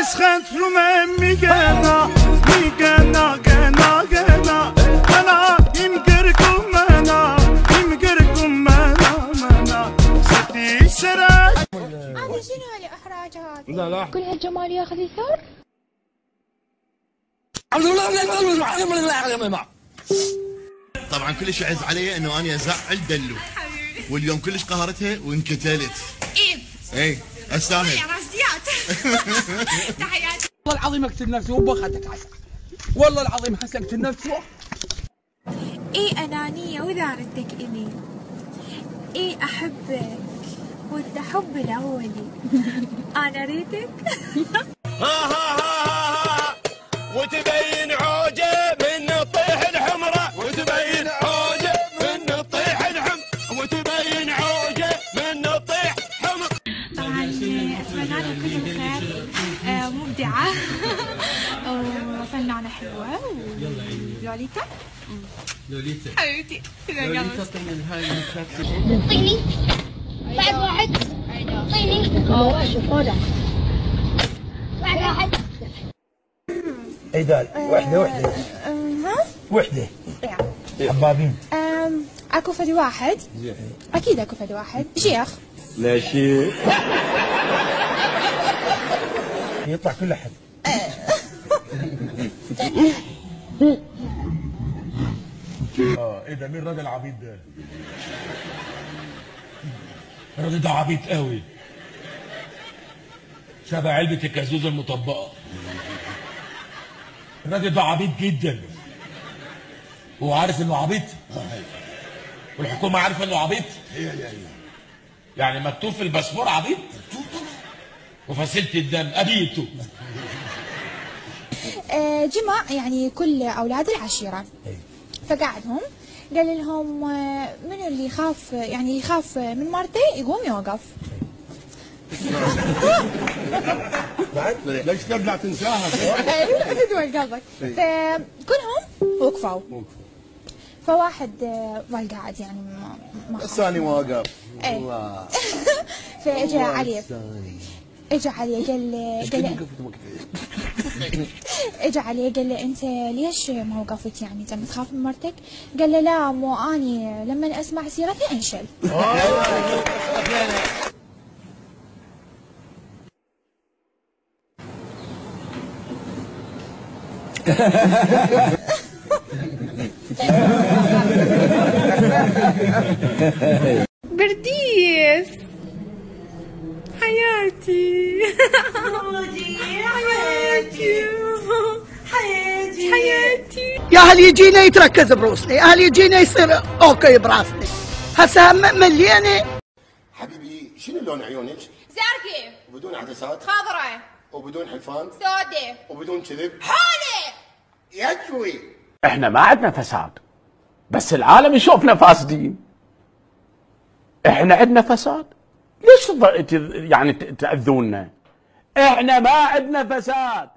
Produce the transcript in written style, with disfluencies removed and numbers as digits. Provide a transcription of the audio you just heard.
اسخنت رومه میگنا میگنا گنا گنا انا يمكركم منا يمكركم منا ستي سراج. هذا شنو هالاحراج هذا؟ لا كل هالجمال ياخذ يثار؟ طبعا كلش يعز علي انه اني ازعل دلو واليوم كلش قهرتها وانكتلت. اي استاهل. يا راسيات. تحياتي. والله العظيم اقتل نفسي وبخدك عسى. والله العظيم هسه اقتل نفسي. انانيه واذا ردك الي. احبك وانت حب الاولي. انا اريدك. وتبين عوجه من الطيح الحمراء وتبين عوجه من الطيح الحمراء وتبين عوجه من الطيح حمراء. طبعا اتمنى لها كل الخير. مبدعه وفنانه حلوه. لوليتا حبيبتي طيني بعد واحد طيني بعد واحد عيدال وحده وحده حبابين. اكو فد واحد اكيد اكو فد واحد شيخ. لا شيخ يطلع كل احد. ايه ده مين الراجل عبيط ده؟ الراجل ده عبيط قوي شبه علبة الكازوزة المطبقة. الراجل ده عبيط جدا. هو عارف انه عبيط؟ والحكومة عارفة انه عبيط؟ يعني مكتوب في الباسبور عبيط؟ وفصيلة الدم ابيته. جمع يعني كل اولاد العشيرة فقعدهم قال لهم من اللي يخاف يعني يخاف من مرته يقوم يوقف. بعد ليش تبلع تنساها؟ تدور قلبك. فكلهم وقفوا. فواحد ظل قاعد يعني ما الثاني واقف. الله. فاجا علي اجى علي قال له انت ليش ما وقفت يعني انت متخاف من مرتك؟ قال له لا مو اني لما اسمع سيرتها انشل. برديس حياتي حياتي. يا هل يجينا يتركز بروسنا، يا هل يجينا يصير اوكي براسنا. هسه مليانه. حبيبي شنو لون عيونك؟ زرقاء وبدون عدسات؟ خضراء وبدون حلفان؟ سوداء وبدون كذب؟ حالة. يكوي. احنا ما عندنا فساد بس العالم يشوفنا فاسدين. احنا عندنا فساد ليش يعني تأذونا؟ احنا ما عندنا فساد